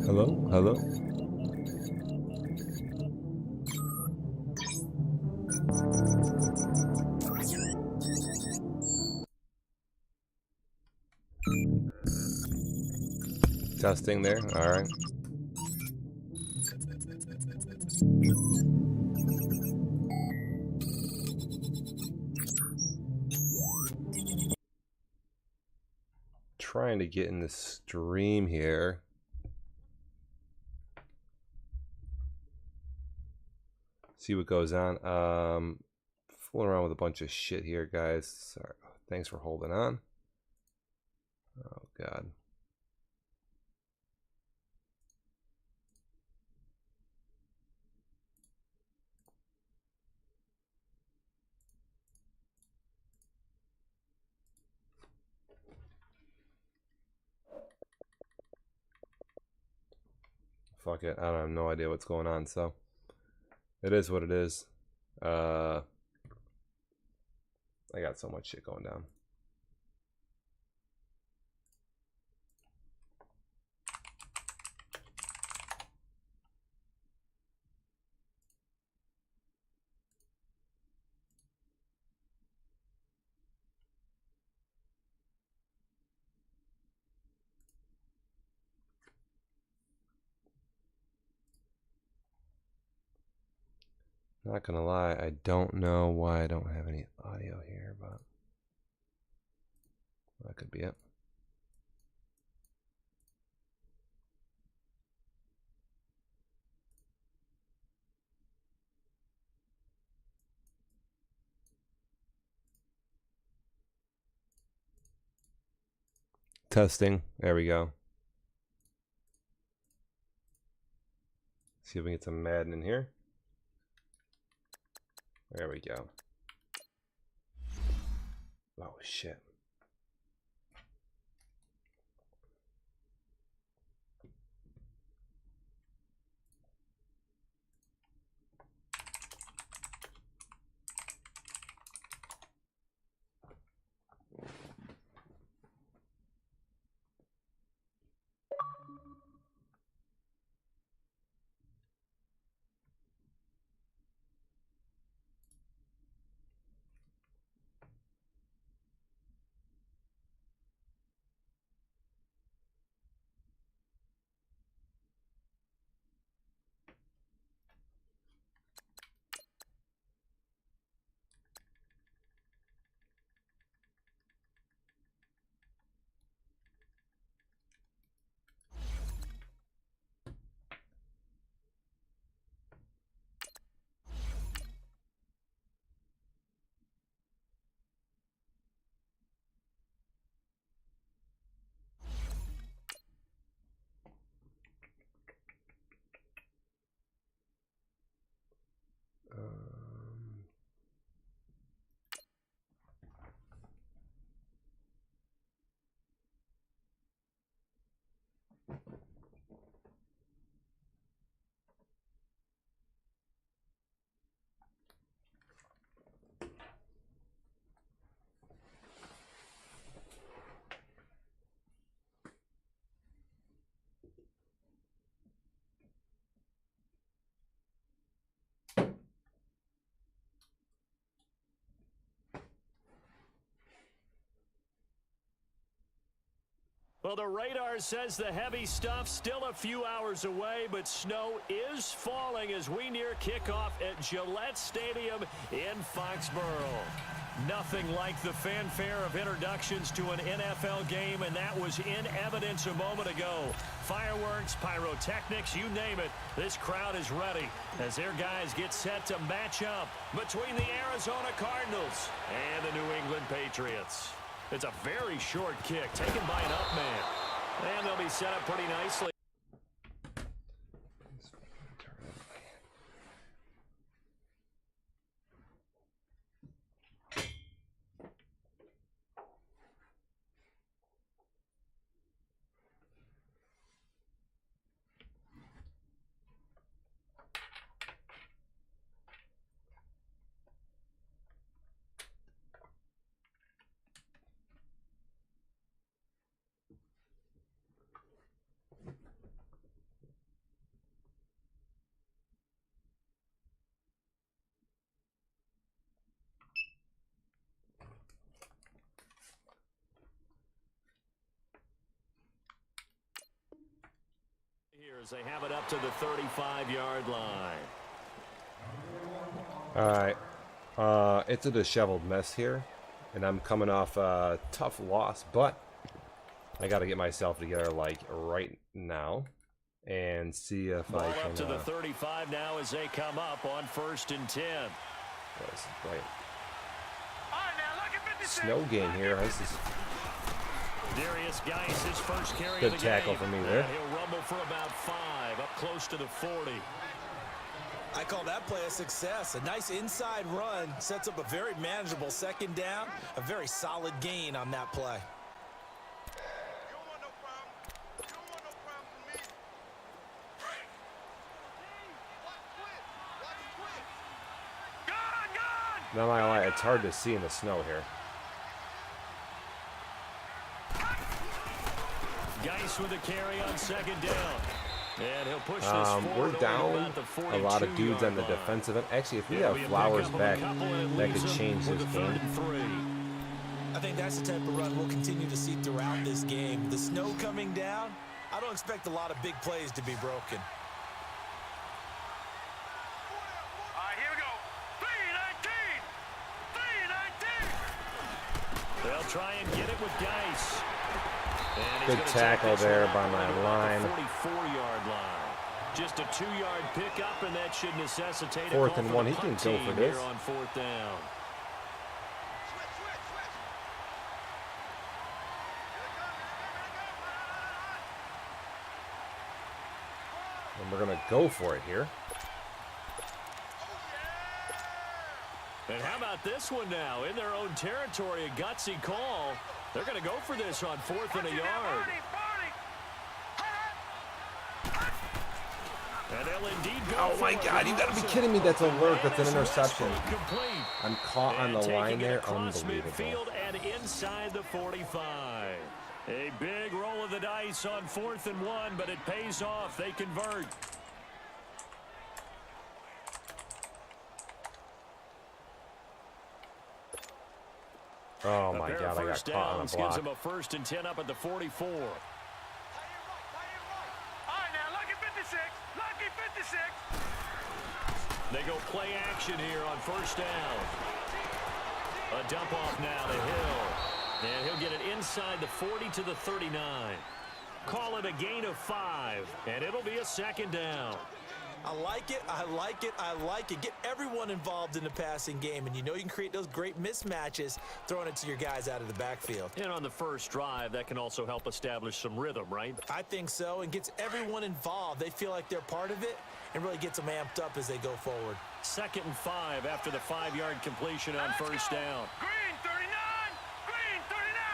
Hello? Hello? Testing there. All right. Trying to get in the stream here. See what goes on. Fooling around with a bunch of shit here, guys. Sorry. Thanks for holding on. Oh, God. Fuck it. I have no idea what's going on, so it is what it is. I got so much shit going down. Not gonna lie, I don't know why I don't have any audio here, but that could be it. Testing. There we go. See if we can get some Madden in here. There we go. Oh, shit. Well, the radar says the heavy stuff still a few hours away, but snow is falling as we near kickoff at Gillette Stadium in Foxborough. Nothing like the fanfare of introductions to an NFL game, and that was in evidence a moment ago. Fireworks, pyrotechnics, you name it, this crowd is ready as their guys get set to match up between the Arizona Cardinals and the New England Patriots. It's a very short kick taken by an up man. And they'll be set up pretty nicely. As they have it up to the 35-yard line. All right. It's a disheveled mess here, and I'm coming off a tough loss, but I got to get myself together like right now and see if Ball I can. Up to the 35 now as they come up on 1st and 10. This is right. Snow game here. This is Darius Geis, his first carry good of the tackle game. for me there. He'll rumble for about 5, up close to the 40. I call that play a success. A nice inside run sets up a very manageable 2nd down. A very solid gain on that play. Not gonna lie, it's hard to see in the snow here. Geis with a carry on 2nd down. And he'll push this forward. We're down a lot of dudes on the defensive end. Actually, if we have Flowers back, that could change this game. I think that's the type of run we'll continue to see throughout this game. The snow coming down, I don't expect a lot of big plays to be broken. They'll try and get it with Geis. Good tackle there by my line. 44-yard line. Just a 2-yard pickup, and that should necessitate a 4th and 1. He can go for this. on 4th down. And we're gonna go for it here. And how about this one now? In their own territory, a gutsy call. They're going to go for this on 4th and a yard. And they'll indeed go Oh my God, you gotta be kidding me. That's a lurk. That's an interception. I'm caught on the line there. Unbelievable. Midfield and inside the 45. A big roll of the dice on 4th and 1, but it pays off. They convert. Oh my God, I got caught on a block. Gives him a 1st and 10 up at the 44. They go play action here on 1st down. A dump off now to Hill. And he'll get it inside the 40 to the 39. Call it a gain of 5, and it'll be a 2nd down. I like it, I like it, I like it. Get everyone involved in the passing game, and you know you can create those great mismatches throwing it to your guys out of the backfield. And on the first drive, that can also help establish some rhythm, right? I think so, and gets everyone involved. They feel like they're part of it, and really gets them amped up as they go forward. 2nd and 5 after the 5-yard completion on 1st down. Green 39! Green 39!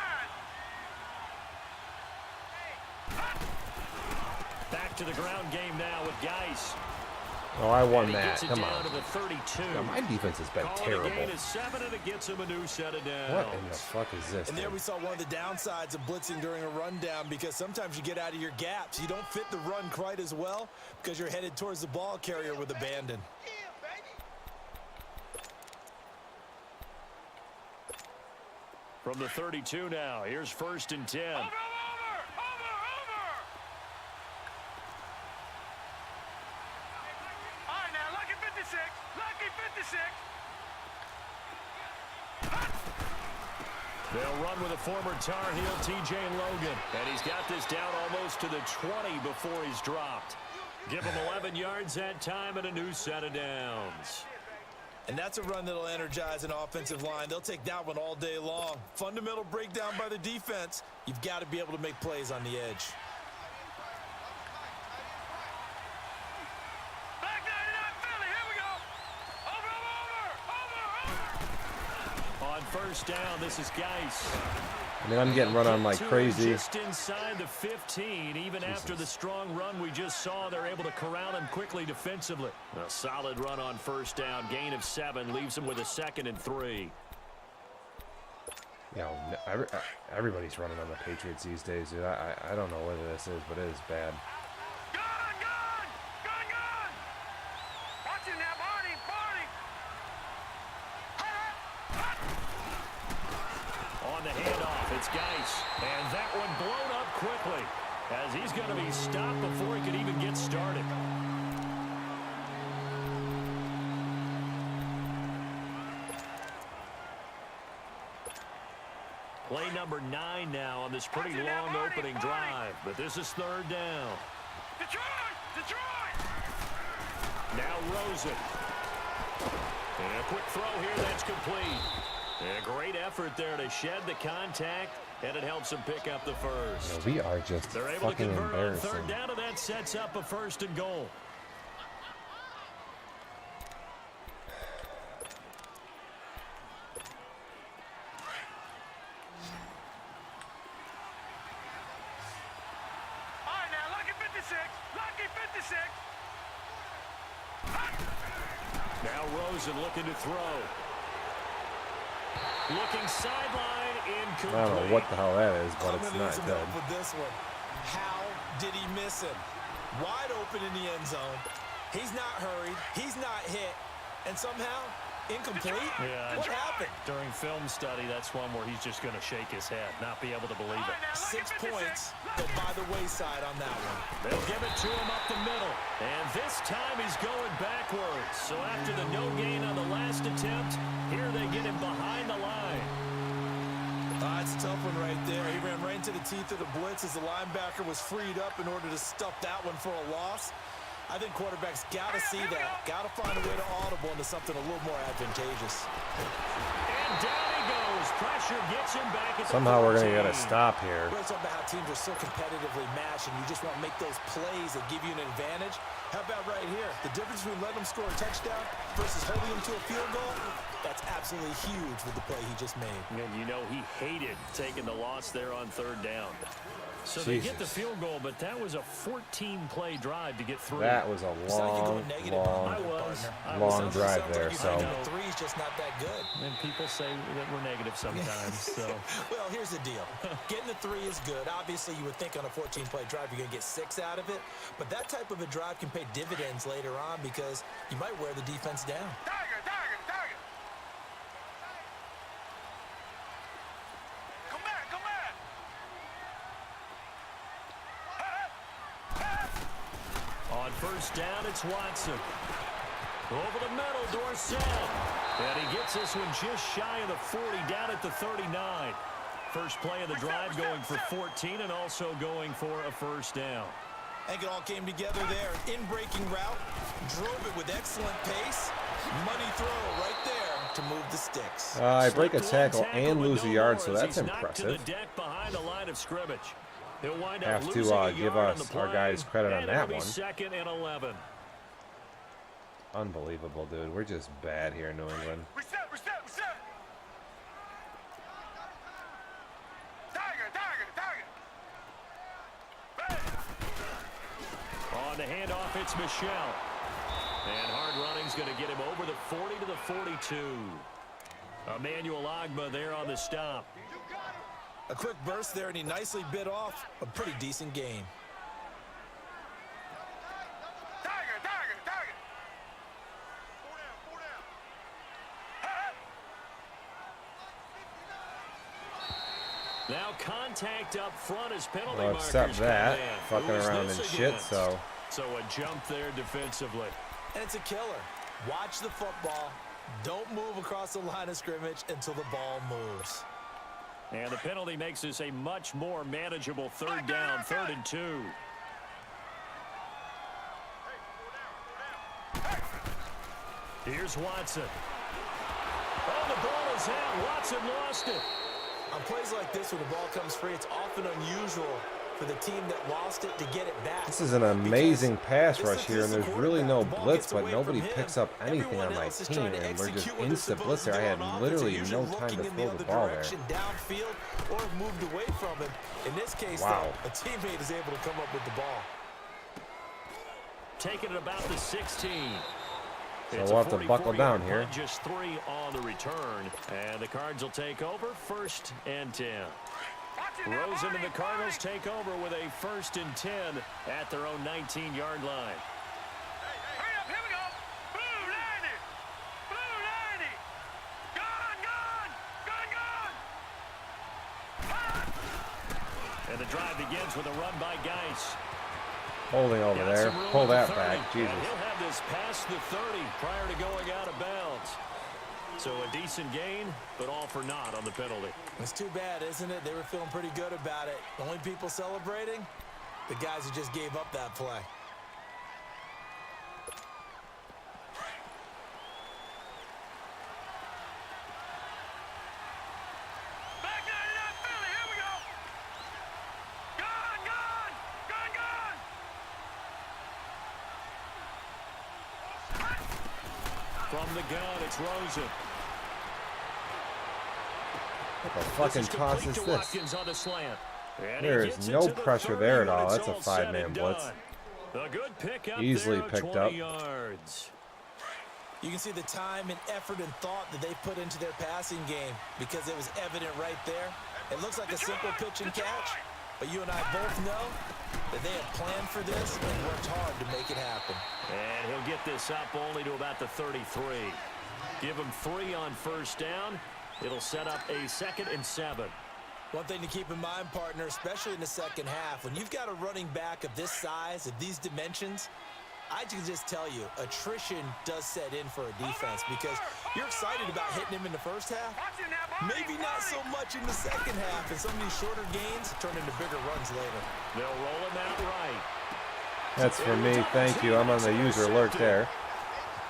Back to the ground game now with Geis. Oh, I won And he that. gets it Come down on. to the 32. Yeah, my defense has been Calling terrible. a gain of 7, and it gets him a new set of downs. What in the fuck is this? And there thing? we saw one of the downsides of blitzing during a rundown, because sometimes you get out of your gaps. You don't fit the run quite as well because you're headed towards the ball carrier with abandon. From the 32 now, here's 1st and 10. Over! All right, now, lucky 56. Lucky 56. They'll run with a former Tar Heel, TJ Logan. And he's got this down almost to the 20 before he's dropped. Give him 11 yards that time and a new set of downs. And that's a run that'll energize an offensive line. They'll take that one all day long. Fundamental breakdown by the defense. You've got to be able to make plays on the edge. Back 99 Philly. Here we go. Over! On 1st down, this is Geis. I mean, I'm getting run on like crazy. Just inside the 15, even after the strong run we just saw, they're able to corral him quickly defensively. A solid run on 1st down, gain of 7, leaves him with a 2nd and 3. You know, everybody's running on the Patriots these days, dude. I don't know what this is, but it is bad. Gun! Watch it now, Barney! On the handoff, it's Geis. And that one blown up quickly. as he's going to be stopped before he could even get started. Play number 9 now on this pretty long opening drive, but this is third down. Detroit! Detroit! Now Rosen. And a quick throw here that's complete. And a great effort there to shed the contact, and it helps him pick up the first. Yeah, we are just They're able to fucking convert on embarrassing. third down, and that sets up a 1st and goal. All right, now, lucky 56. Lucky 56. Now Rosen looking to throw. Looking sideline, incomplete. I don't know what the hell that is, but it's Coming not in some good. help with this one. How did he miss him? Wide open in the end zone. He's not hurried. He's not hit. And somehow, incomplete? Yeah, What happened? during film study, that's one where he's just going to shake his head, not be able to believe All it. right, now, lucky 6 56. points go by the wayside on that one. They'll give it to him up the middle. And this time he's going backwards. So after the no gain on the last attempt, here they get him behind the line. That's a tough one right there. He ran right into the teeth of the blitz as the linebacker was freed up in order to stuff that one for a loss. I think quarterbacks got to see that. Got to find a way to audible into something a little more advantageous. And down he goes. Pressure gets him back at the Somehow we're gonna 14. get a stop here. We're talking about how teams are so competitively matched, and you just want to make those plays that give you an advantage. How about right here? The difference between letting them score a touchdown versus holding them to a field goal, that's absolutely huge with the play he just made. And you know he hated taking the loss there on third down. So they get the Jesus. field goal, but that was a 14-play drive to get through. That was a It's not like you're long, going negative on I it, was. partner. I long was. drive Sounds there. like you So think the three's just not that good. And people say that we're negative sometimes. So Well, here's the deal. Getting the 3 is good. Obviously, you would think on a 14-play drive you're going to get 6 out of it. But that type of a drive can pay dividends later on because you might wear the defense down. Tiger, Tiger, Tiger. Come back, come back. on first down, it's Watson. Over the middle, Dorsett. And he gets this one just shy of the 40, down at the 39. First play of the drive going for 14 and also going for a first down. I think it all came together there. In-breaking route, drove it with excellent pace. Money throw right there to move the sticks. I break a Slipped tackle one and but lose a no yard, more so as that's he's knocked to impressive. the deck behind the line of scrimmage. He'll wind up Have to losing a give yard on us the our play, guys credit on and that it'll be one. second and 11. Unbelievable, dude. We're just bad here in New England. Reset, reset, reset. Tiger, Tiger, Tiger. On the handoff, it's Michelle. And hard running's going to get him over the 40 to the 42. Emmanuel Agba there on the stop. A quick burst there, and he nicely bit off a pretty decent gain. Tiger, Tiger, Tiger. Now contact up front as penalty Well, markers except come that, in. fucking Who is around this and shit, against? so. So a jump there defensively. And it's a killer. Watch the football. Don't move across the line of scrimmage until the ball moves. And the penalty makes this a much more manageable third down, 3rd and 2. Here's Watson. Oh, the ball is out. Watson lost it. On plays like this, when the ball comes free, it's often unusual for the team that lost it to get it back. This is an amazing pass Because rush here, and this there's is the really no quarterback. The ball blitz, gets but away nobody from him. picks up anything Everyone on my else is team, trying to and we're just execute what they're instant supposed to blitzer. I do had on offense. literally They're no usually time to looking in throw other the ball there. direction, downfield, or have moved away from him. In this case, Wow. though, a teammate is able to come up with the ball. Taking it about the 16. So It's we'll a have to buckle 44-yard down here. punt, just 3 on the return. And the Cards will take over, 1st and 10. Rosen and the Cardinals take over with a 1st and 10 at their own 19-yard line. Hurry up, here we go. Blue 90. Blue 90. Gone, gone, gone, gone. And the drive begins with a run by Geis. Holding over Got there. some room Pull at that the 30, back. Jesus. and he'll have this past the 30 prior to going out of bounds. So a decent gain, but all for naught on the penalty. It's too bad, isn't it? They were feeling pretty good about it. The only people celebrating, the guys who just gave up that play. Back 99 Philly, here we go. Gone, gone, gone, gone. From the gun, it's Rosen. What the fucking toss is complete to this? Watkins on the slant. And There he is gets no it to the pressure 30 there at when all. it's That's a all said 5-man and blitz. done. A good pickup Easily there of picked 20 up. yards. You can see the time and effort and thought that they put into their passing game because it was evident right there. It looks like a simple pitch and catch, but you and I both know that they had planned for this and worked hard to make it happen. And he'll get this up only to about the 33. Give him 3 on first down. It'll set up a 2nd and 7. One thing to keep in mind, partner, especially in the second half, when you've got a running back of this size, of these dimensions, I can just tell you, attrition does set in for a defense because you're excited about hitting him in the first half. Maybe not so much in the second half, and some of these shorter gains turn into bigger runs later. They'll roll him out right. That's for me. Thank you. I'm on the user alert there.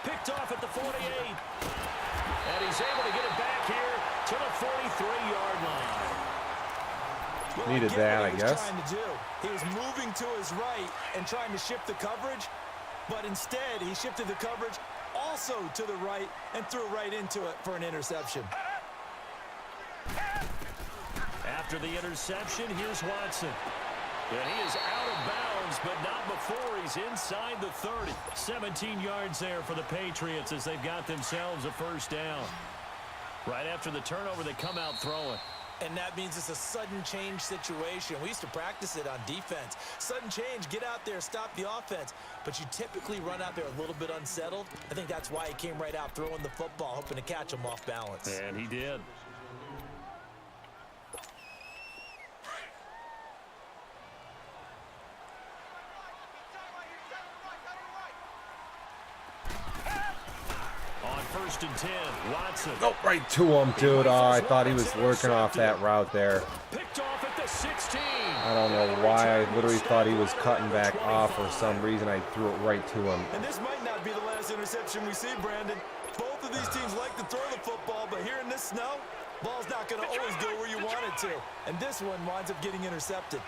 Picked off at the 48. And he's able to get it back here to the 43-yard line. Well, Needed get that, what I he was guess. trying to do. He was moving to his right and trying to shift the coverage, but instead he shifted the coverage also to the right and threw right into it for an interception. After the interception, here's Watson. And he is out of bounds, but not before he's inside the 30. 17 yards there for the Patriots as they've got themselves a first down. Right after the turnover, they come out throwing. And that means it's a sudden change situation. We used to practice it on defense. Sudden change, get out there, stop the offense. But you typically run out there a little bit unsettled. I think that's why he came right out throwing the football, hoping to catch him off balance. And he did. On 1st and 10, Watson. Nope, right to him, dude. Oh, I thought he was working off that route there. Picked off at the 16. I don't know why. I literally thought he was cutting back off for some reason. I threw it right to him. And this might not be the last interception we see, Brandon. Both of these teams like to throw the football, but here in this snow, ball's not going to always go where you want it to. And this one winds up getting intercepted.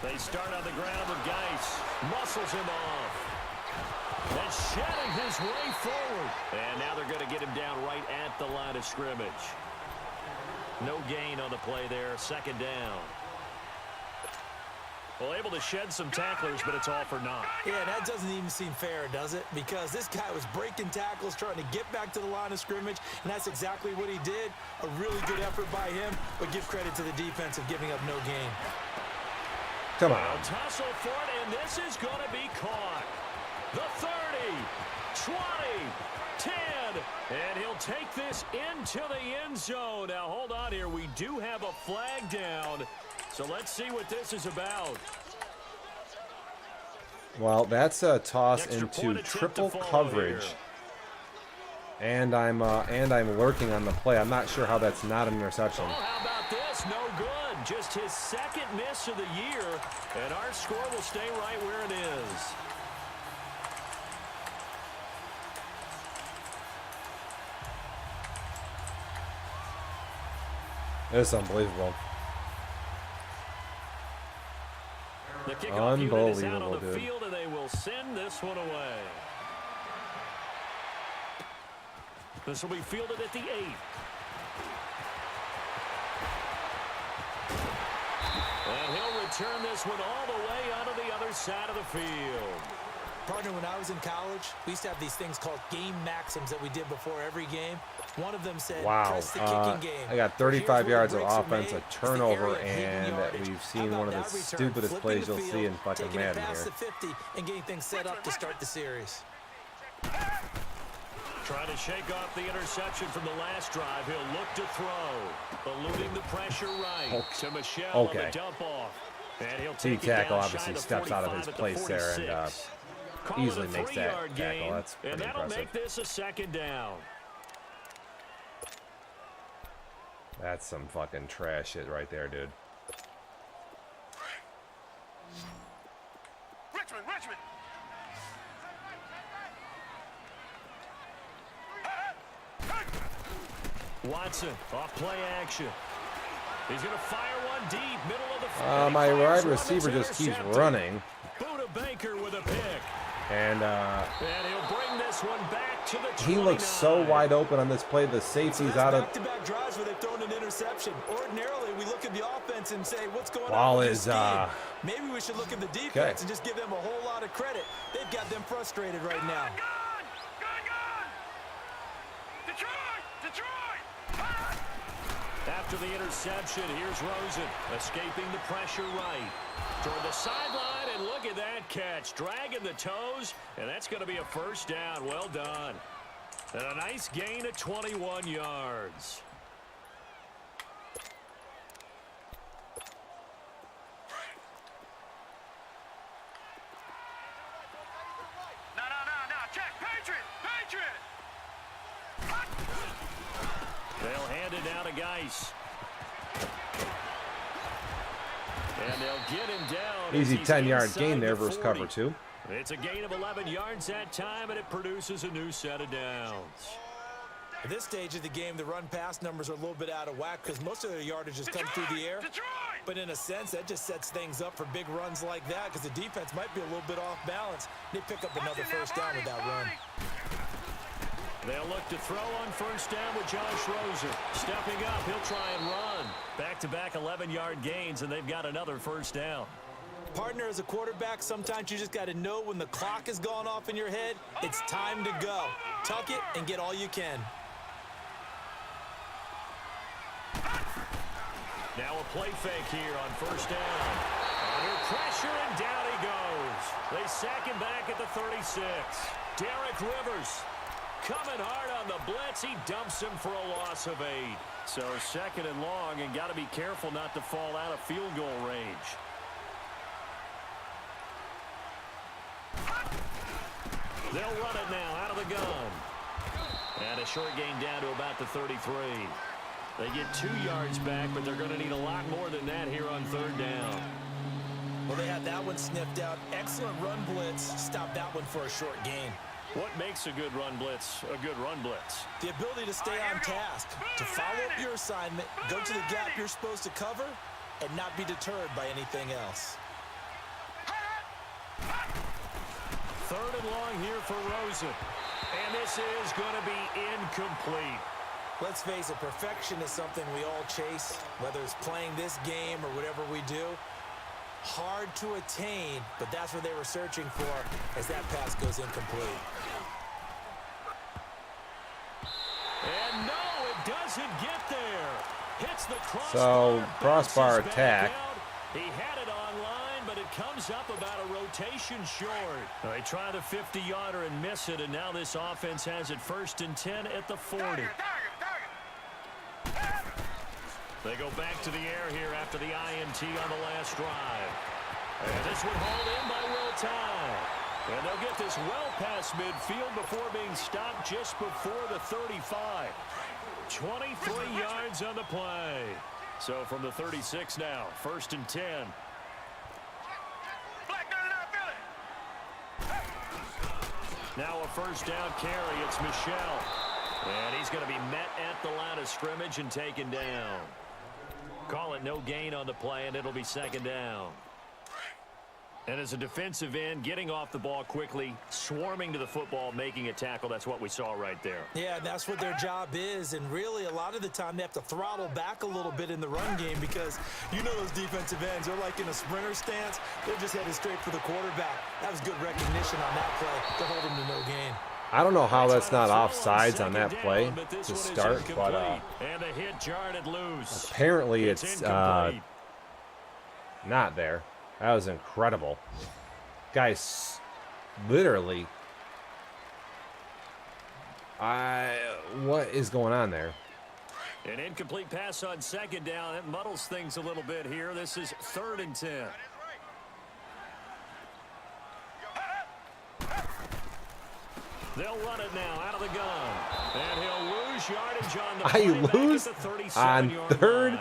They start on the ground with Geis. Muscles him off. And shedding his way forward. And now they're going to get him down right at the line of scrimmage. No gain on the play there. 2nd down. Well, able to shed some tacklers, but it's all for naught. Yeah, that doesn't even seem fair, does it? Because this guy was breaking tackles, trying to get back to the line of scrimmage, and that's exactly what he did. A really good effort by him, but give credit to the defense of giving up no gain. Come A on. tussle for it, and this is going to be caught. The 30, 20, 10, and he'll take this into the end zone. Now, hold on here. We do have a flag down, so let's see what this is about. Well, that's a toss Extra into point attempt triple to follow coverage. here. And I'm lurking on the play. I'm not sure how that's not an interception. Oh, how about this? No good. Just his 2nd miss of the year, and our score will stay right where it is. It's unbelievable. The kickoff unit is out on Unbelievable, the dude. field, and they will send this one away. This will be fielded at the 8. And he'll return this one all the way onto the other side of the field. Partner, when I was in college, we used to have these things called game maxims that we did before every game. One of them said, Wow. press the kicking game. I got But here's 35 where yards the of breaks are offense, made. a It's the turnover, area of hidden and yardage. we've How seen about one of the that return? stupidest Flipping plays the you'll field, see in fucking taking it Madden past here. the 50 and getting things set up to start the series. Trying to shake off the interception from the last drive. He'll look to throw. Eluding the pressure right to Michelle on the dump off. And he'll take it tackle down obviously shy of steps out of his 45 place at the there and 46. Call easily it a makes that 3-yard tackle. gain, That's and pretty that'll impressive. make this a second down. That's some fucking trash shit right there, dude. Richmond, Richmond. Watson off play action. He's going to fire one deep, middle of the field. My wide receiver just keeps running. Buda Baker with a pick. And he'll bring this one back to the 29. he looks so wide open on this play. The safety's out of. Back-to-back drives where they've thrown an interception. Ordinarily, we look at the offense and say, what's going Ball on with is, this game? Maybe we should look at the defense okay. and just give them a whole lot of credit. They've got them frustrated right now. Gone. Detroit, Detroit. After the interception, here's Rosen escaping the pressure right. Toward the sideline, and look at that catch. Dragging the toes, and that's going to be a first down. Well done. And a nice gain of 21 yards. No. Check. Patriot. They'll hand it down to Geis. And they'll get him down. Easy as he's 10-yard inside gain there the versus 40. cover 2. It's a gain of 11 yards that time, and it produces a new set of downs. At this stage of the game, the run-pass numbers are a little bit out of whack because most of their yardage has come through the air. Detroit. But in a sense, that just sets things up for big runs like that because the defense might be a little bit off balance. They pick up another first down with that run. They'll look to throw on first down with Josh Rosen. Stepping up, he'll try and run. Back-to-back 11-yard gains, and they've got another first down. Partner, as a quarterback, sometimes you just got to know when the clock has gone off in your head, it's time to go. Tuck it and get all you can. Now a play fake here on first down. Under pressure, and down he goes. They sack him back at the 36. Derek Rivers coming hard on the blitz. He dumps him for a loss of 8. So second and long, and got to be careful not to fall out of field goal range. They'll run it now out of the gun. And a short gain down to about the 33. They get 2 yards back, but they're going to need a lot more than that here on third down. Well, they had that one sniffed out. Excellent run blitz. Stop that one for a short gain. What makes a good run blitz a good run blitz? The ability to stay on task, to follow up your assignment, go to the gap you're supposed to cover, and not be deterred by anything else. Third and long here for Rosen. And this is going to be incomplete. Let's face it, perfection is something we all chase, whether it's playing this game or whatever we do. Hard to attain, but that's what they were searching for as that pass goes incomplete. And no, it doesn't get there. Hits the crossbar. So, crossbar bounces attack. back out. He had it online, but it comes up about a rotation short. They try the 50-yarder and miss it, and now this offense has it 1st and 10 at the 40. Target. They go back to the air here after the INT on the last drive. And this one hauled in by Will Tye. And they'll get this well past midfield before being stopped just before the 35. 23 yards on the play. So from the 36 now, 1st and 10. Now a first down carry. It's Michelle. And he's going to be met at the line of scrimmage and taken down. Call it no gain on the play, and it'll be 2nd down. And as a defensive end, getting off the ball quickly, swarming to the football, making a tackle, that's what we saw right there. Yeah, and that's what their job is, and really a lot of the time they have to throttle back a little bit in the run game because you know those defensive ends, they're like in a sprinter stance. They're just headed straight for the quarterback. That was good recognition on that play to hold him to no gain. I don't know how that's not offsides on that play to start, but and a hit jarred it loose. Apparently it's not there. That was incredible. Guys, literally What is going on there? An incomplete pass on second down. It muddles things a little bit here. This is 3rd and 10. They'll run it now out of the gun. And he'll lose yardage on the play back lose at the on 37-yard 3rd? line.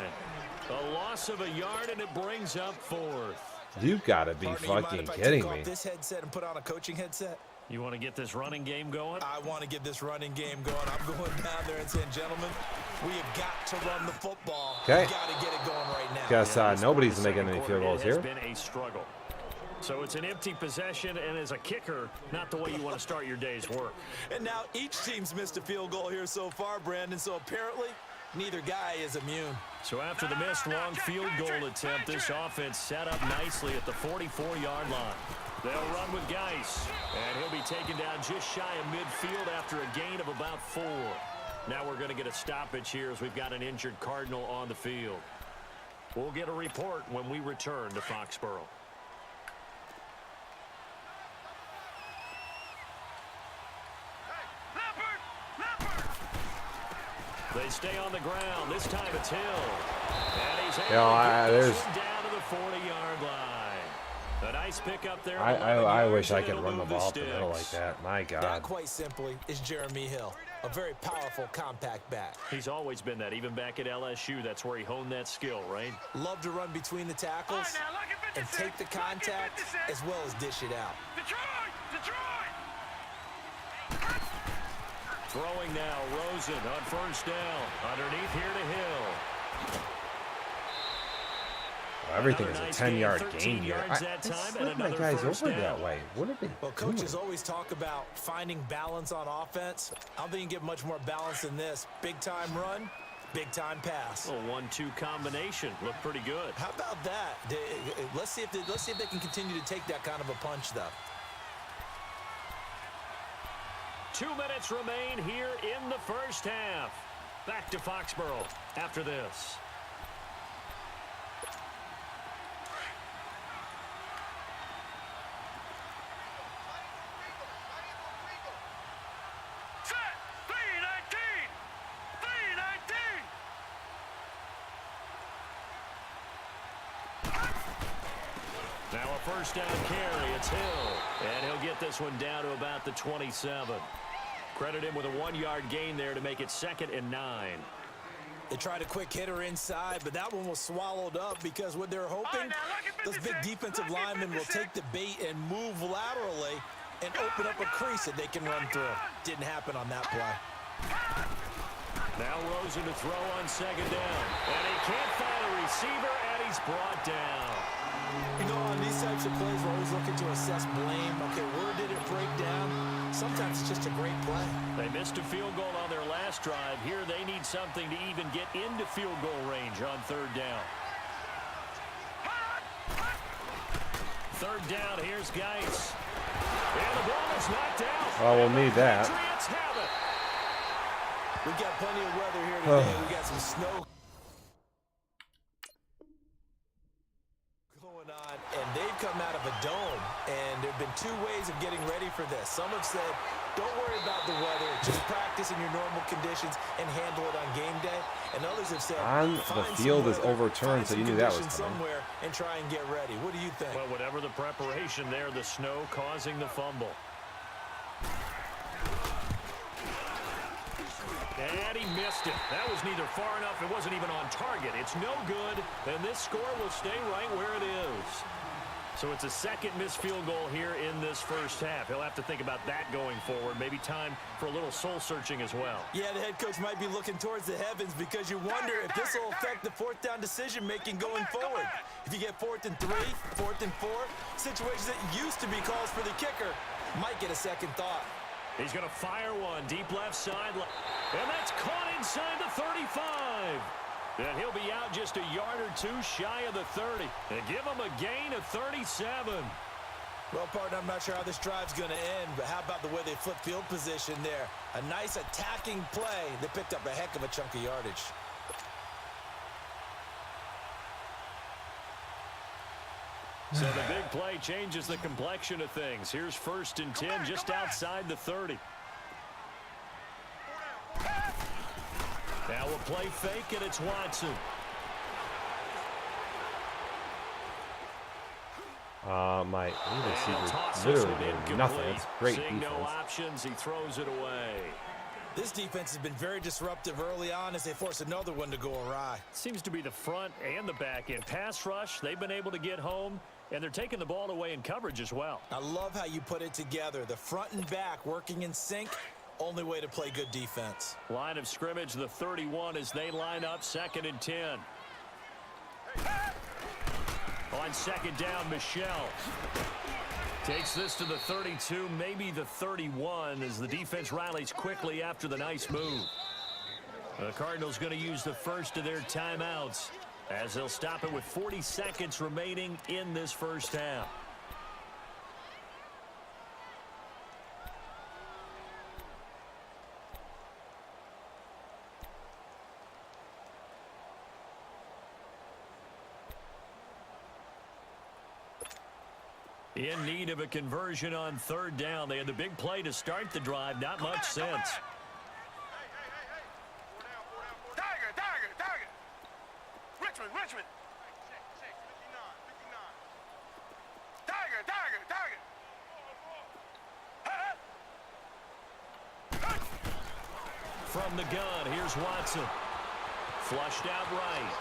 A loss of a yard, and it brings up 4th. You gotta be Partner, you mind fucking if I kidding take me. off this headset and put on a coaching headset? You want to get this running game going? I want to get this running game going. I'm going down there and saying, gentlemen, we have got to run the football. Okay. We got to get it going right now. Guess this nobody's part of the making any second field quarter, goals it has here. been a struggle. So it's an empty possession, and as a kicker, not the way you want to start your day's work. And now each team's missed a field goal here so far, Brandon, so apparently neither guy is immune. So after the missed long field goal attempt, this offense set up nicely at the 44-yard line. They'll run with Geis, and he'll be taken down just shy of midfield after a gain of about 4. Now we're going to get a stoppage here as we've got an injured Cardinal on the field. We'll get a report when we return to Foxborough. They stay on the ground. This time it's Hill. And he's able to get this one down to the 40-yard line. A nice pickup there. I wish I could It'll run the move ball up the sticks. middle like that. My That God. quite simply is Jeremy Hill, a very powerful, compact back. He's always been that. Even back at LSU, that's where he honed that skill, right? Love to run between the tackles and take the contact as well as dish it out. Detroit! Throwing now, Rosen on first down. Underneath here to Hill. Everything is Another a nice 10-yard gain, 13 gain here. yards that time, and Slip my another guys first over down. that way. What are they Well, doing? coaches always talk about finding balance on offense. I don't think you get much more balance than this. Big-time run, big-time pass. A 1-2 combination. Looked pretty good. How about that? Let's see if they can continue to take that kind of a punch, though. 2 minutes remain here in the first half. Back to Foxborough after this. Set! 319! 319! Now a first down carry. It's Hill. And he'll get this one down to about the 27. Credit him with a 1-yard gain there to make it 2nd and 9. They tried a quick hitter inside, but that one was swallowed up because what they're hoping, those big defensive linemen will take the bait and move laterally and open up a crease that they can run through. Didn't happen on that play. Now Rosen to throw on 2nd down. And he can't find a receiver, and he's brought down. You know, on these types of plays, we're always looking to assess blame. Okay, where did it break down? Sometimes it's just a great play. They missed a field goal on their last drive. Here they need something to even get into field goal range on 3rd down. 3rd down, here's Geis. And the ball is knocked out. Well, we'll need that. Patriots have it. We got plenty of weather here today. We got some snow going on, and they've come out of a dome, and there have been 2 ways of getting ready for this. Some have said, don't worry about the weather, just practice in your normal conditions and handle it on game day. And others have said, On the find some field is weather, overturned, find so some you knew that was conditions coming. somewhere and try and get ready. What do you think? Well, whatever the preparation there, the snow causing the fumble. And he missed it. That was neither far enough. It wasn't even on target. It's no good, and this score will stay right where it is. So it's a 2nd missed field goal here in this first half. He'll have to think about that going forward. Maybe time for a little soul-searching as well. Yeah, the head coach might be looking towards the heavens because you wonder if this will affect the 4th down decision-making going forward. If you get 4th and 3, 4th and 4, situations that used to be calls for the kicker might get a second thought. He's going to fire one deep left side. And that's caught inside the 35. And he'll be out just a yard or 2 shy of the 30. And give him a gain of 37. Well, partner, I'm not sure how this drive's going to end, but how about the way they flip field position there? A nice attacking play. They picked up a heck of a chunk of yardage. So the big play changes the complexion of things. Here's 1st and 10 just outside the 30. Now a play fake, and it's Watson. My receiver Tosses literally it did incomplete. nothing. It's great Seeing defense. no options, he throws it away. This defense has been very disruptive early on as they force another one to go awry. Seems to be the front and the back end. Pass rush, they've been able to get home, and they're taking the ball away in coverage as well. I love how you put it together. The front and back working in sync. Only way to play good defense. Line of scrimmage, the 31 as they line up 2nd and 10. On 2nd down, Michelle takes this to the 32, maybe the 31, as the defense rallies quickly after the nice move. The Cardinals going to use the first of their timeouts as they'll stop it with 40 seconds remaining in this first half. In need of a conversion on 3rd down. They had the big play to start the drive. Not much sense. Tiger. Richmond. Tiger. From the gun, here's Watson. Flushed out right.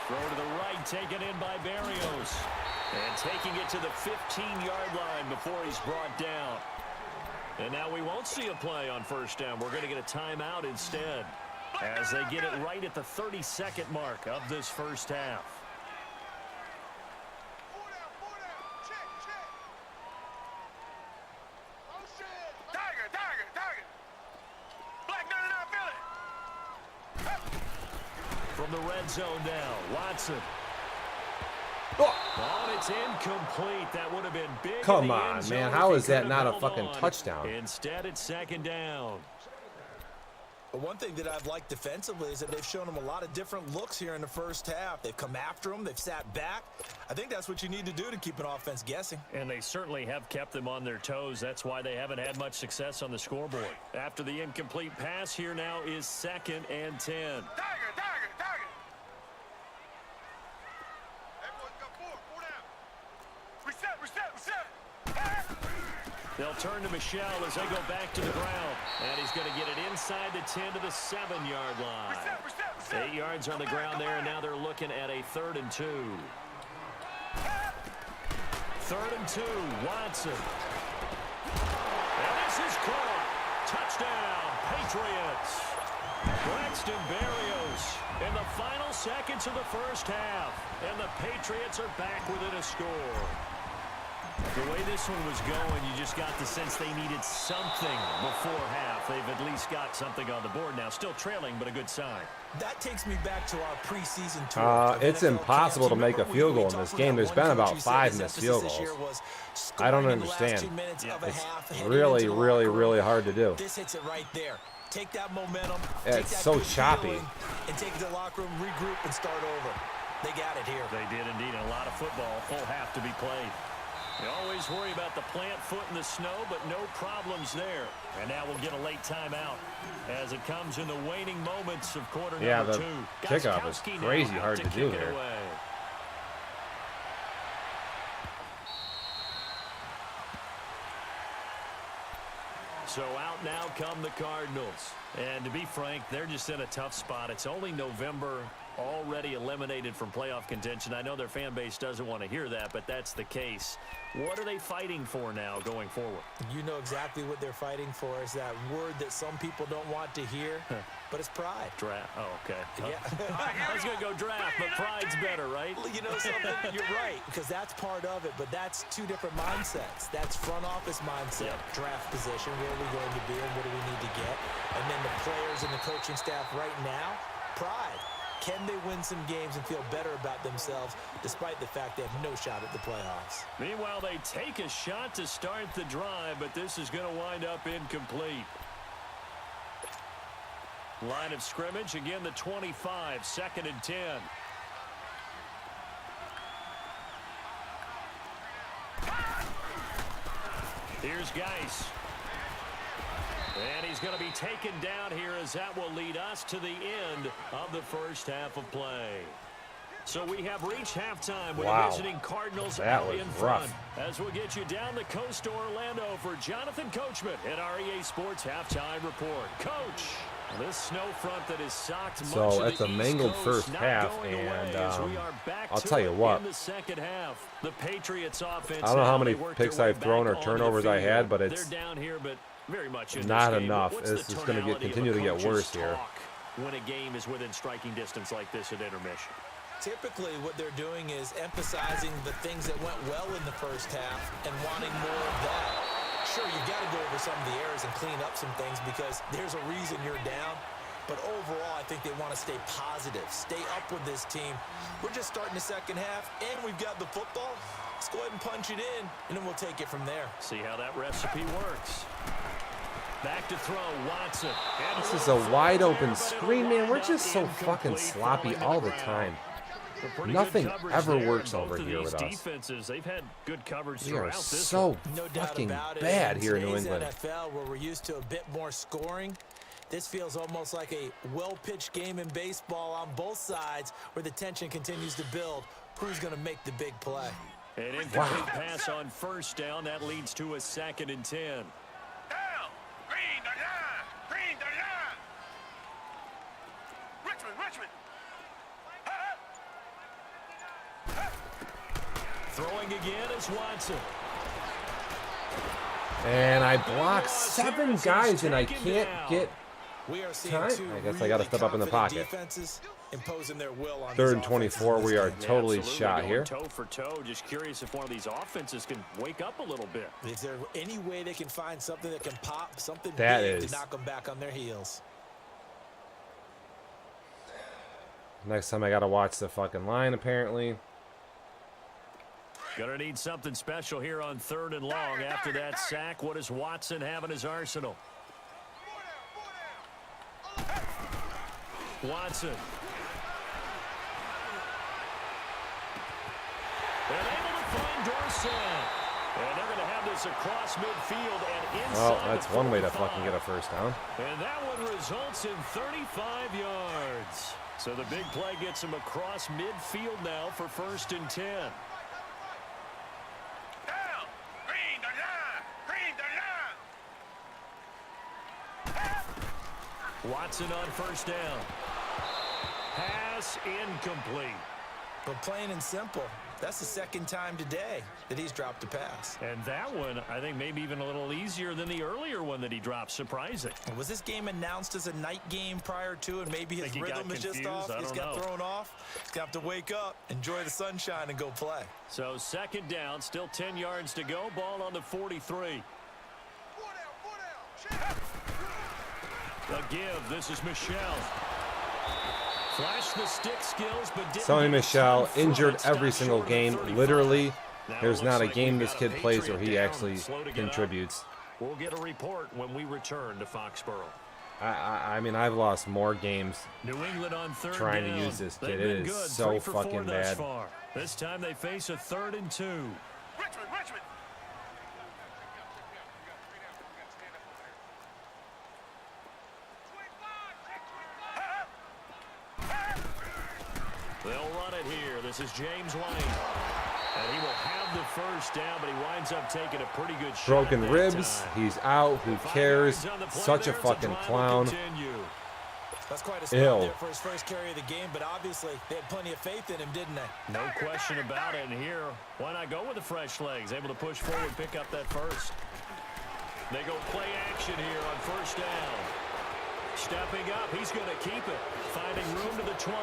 Throw to the right, taken in by Barrios. And taking it to the 15-yard line before he's brought down. And now we won't see a play on 1st down. We're going to get a timeout instead as they get it right at the 32nd mark of this first half. Tiger. Black 99 Philly. From the red zone now, Watson. Oh, Oh, it's incomplete. That would have been big. come in the on, end zone man. if How he is that could not have a held fucking on. touchdown? Instead, it's 2nd down. But one thing that I've liked defensively is that they've shown them a lot of different looks here in the first half. They've come after them. They've sat back. I think that's what you need to do to keep an offense guessing. And they certainly have kept them on their toes. That's why they haven't had much success on the scoreboard. After the incomplete pass, here now is 2nd and 10. Tiger. Hey, boys, got 4 down. Reset. They'll turn to Michelle as they go back to the ground. And he's going to get it inside the 10 to the 7-yard line. Reset. 8 yards on the ground there, and now they're looking at a 3rd and 2. 3rd and 2, Watson. And this is caught. Touchdown, Patriots. Braxton Berrios in the final seconds of the first half. And the Patriots are back within a score. The way this one was going, you just got the sense they needed something before half. They've at least got something on the board now. Still trailing, but a good sign. That takes me back to our preseason tour. of It's NFL impossible to camps. make a Remember field we goal in talked this about game. There's one been coach about who said 5 his missed emphasis field this year goals. was I don't scoring in the last understand. 2 minutes of a It's half, heading really, into the really, locker room. really hard to do. This hits it right there. Take that momentum, Yeah, take it's that so good choppy. feeling, and take it to the locker room, regroup, and start over. They got it here. They did indeed. A lot of football, full half to be played. You always worry about the plant foot in the snow, but no problems there. And now we'll get a late timeout as it comes in the waning moments of quarter number 2. Kickoff is Gostkowski crazy now hard to to do kick it here. away. So out now come the Cardinals. And to be frank, they're just in a tough spot. It's only November, already eliminated from playoff contention. I know their fan base doesn't want to hear that, but that's the case. What are they fighting for now going forward? You know exactly what they're fighting for is that word that some people don't want to hear, but it's pride. Draft. Oh, okay. Yeah. I was going to go draft, but pride's better, right? You know something? You're right, because that's part of it, but that's 2 different mindsets. That's front office mindset, draft position, where are we going to be and what do we need to get? And then the players and the coaching staff right now, pride. Can they win some games and feel better about themselves despite the fact they have no shot at the playoffs? Meanwhile, they take a shot to start the drive, but this is going to wind up incomplete. Line of scrimmage, again the 25, 2nd and 10. Here's Geis. And he's going to be taken down here as that will lead us to the end of the first half of play. So we have reached halftime with the visiting Cardinals out in front. As we'll get you down the coast to Orlando for Jonathan Coachman at REA Sports Halftime Report. Coach, this snow front that is socked much So of that's the a East mangled Coast first not half, going away and as we are back I'll to tell you it what. in the second half. The Patriots offense. I don't know how many they worked picks their way I've thrown back or onto the turnovers I field. had, but it's They're down here, but very much in not this game. enough. What's This the is going to tonality of continue a to get coach's worse here. talk when a game is within striking distance like this at intermission? Typically, what they're doing is emphasizing the things that went well in the first half and wanting more of that. Sure, you've got to go over some of the errors and clean up some things because there's a reason you're down. But overall, I think they want to stay positive, stay up with this team. We're just starting the second half, and we've got the football. Let's go ahead and punch it in, and then we'll take it from there. See how that recipe works. Back to throw, Watson. This is a wide open screen, man. We're just so fucking sloppy all the time. Nothing ever works over here with us. Defenses, they've had good coverage We are throughout this so one. No doubt fucking about it. bad In here in New today's England. NFL, where we're used to a bit more scoring, this feels almost like a well-pitched game in baseball on both sides where the tension continues to build. Who's going to make the big play? An incomplete pass on first down. That leads to a 2nd and 10. Down. Green the line. Green the line. Richmond. Throwing again is Watson. And I blocked 7 guys, and I can't get We are seeing time. two I guess I really got to step up in the confident pocket. defenses imposing their will on 3rd these and offenses 24. in this We are game. totally Absolutely shot going here. toe for toe. Just curious if one of these offenses can wake up a little bit. Is there any way they can find something that can pop, something That big is. to knock them back on their heels? Next time I got to watch the fucking line, apparently. Gonna need something special here on 3rd and long. After that sack, what does Watson have in his arsenal? Watson. And able to find Dorsett. And they're going to have this across midfield and inside. Well, that's the one way to 45. fucking get a first down. And that one results in 35 yards. So the big play gets him across midfield now for 1st and 10. Down. Green the line. Green the line. Watson on 1st down. Pass incomplete. But plain and simple, that's the 2nd time today that he's dropped a pass. And that one, I think, maybe even a little easier than the earlier one that he dropped. Surprising. Was this game announced as a night game prior to, and maybe his Think he got rhythm is just confused? off? I He's don't got know. thrown off. He's got to wake up, enjoy the sunshine, and go play. So 2nd down, still 10 yards to go. Ball on the 43. A give. This is Michelle. Flash the stick skills, but didn't Sonny get Michel time injured front. every Stop single short of game. 35. Literally, Now there's it not a looks like game we've this got kid a plays where Patriot he down. actually Slow to get up. contributes. We'll get a report when we return to Foxborough. I mean, I've lost more games New England on 3rd trying to down. use this They've kid. been It is good. so 3 for 4 fucking thus bad. far. This time they face a 3rd and 2. Richmond. They'll run it here. This is James Lane. And he will have the 1st down, but he winds up taking a pretty good shot. Broken that ribs. time. He's out. Who 5 cares? yards on the play Such a there. fucking Drive will clown. continue. That's quite a spot Ill. there for his first carry of the game, but obviously they had plenty of faith in him, didn't they? No question about it. And here, why not go with the fresh legs? Able to push forward, pick up that 1st. They go play action here on 1st down. Stepping up, he's going to keep it. Finding room to the 20.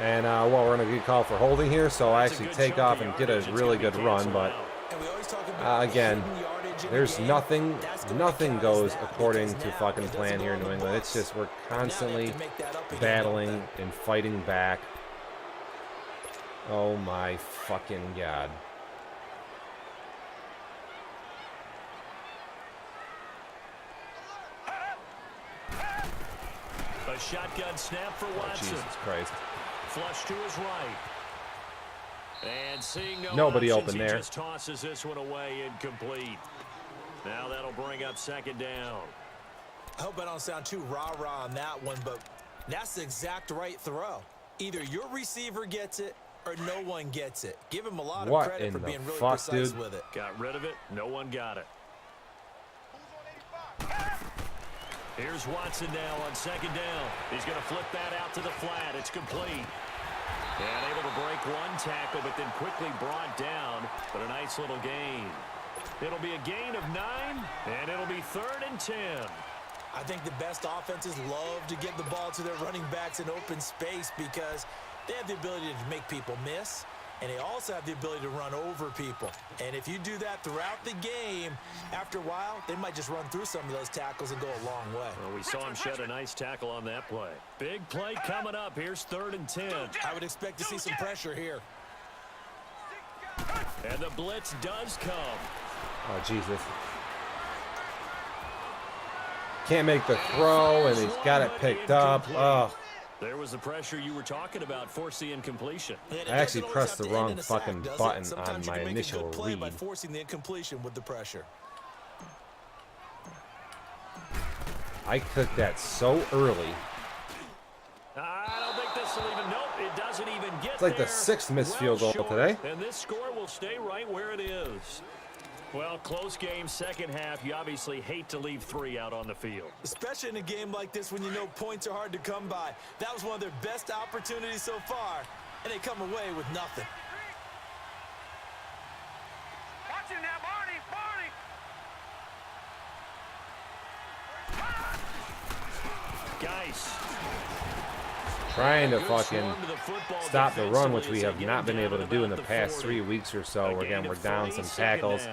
And, well, we're going to get called for holding here, so I That's a actually good take chunk off of and get a yardage. It's really gonna good be run, canceled but out. And we always talk about again, hidden yardage in the there's game. nothing That's gonna nothing count goes as that, according because to now fucking it doesn't plan go here on in New the England. books. It's just we're Now they have constantly to make that up again, battling don't they? and fighting back. Oh my fucking god. A shotgun snap for Oh, Watson. Jesus Christ. Flush to his right. And seeing Nobody options, open he there. just tosses this one away incomplete. Now that'll bring up 2nd down. I hope I don't sound too rah-rah on that one, but that's the exact right throw. Either your receiver gets it or no one gets it. Give him a lot of credit for being really precise with it. Got rid of it. No one got it. Here's Watson now on second down. He's going to flip that out to the flat. It's complete. And able to break one tackle, but then quickly brought down. But a nice little gain. It'll be a gain of 9, and it'll be 3rd and 10. I think the best offenses love to get the ball to their running backs in open space because they have the ability to make people miss, and they also have the ability to run over people. And if you do that throughout the game, after a while, they might just run through some of those tackles and go a long way. Well, we saw him shed a nice tackle on that play. Big play coming up. Here's 3rd and 10. I would expect to see some pressure here. And the blitz does come. Oh, Jesus. Can't make the throw, and he's got it picked up. Oh. There was the pressure you were talking about, force the incompletion. I actually pressed the wrong fucking button on my initial read. By forcing the incompletion with the pressure. I clicked that so early. I don't think this will even. Nope, it doesn't even get It's like there. the 6th missed field goal today. And this score will stay right where it is. Well, close game, second half. You obviously hate to leave 3 out on the field. Especially in a game like this when you know points are hard to come by. That was one of their best opportunities so far, and they come away with nothing. Watch him now, Barney. Guys. Trying to fucking stop the run, which we have not been able to do in the past 3 weeks or so. Again, we're down some tackles,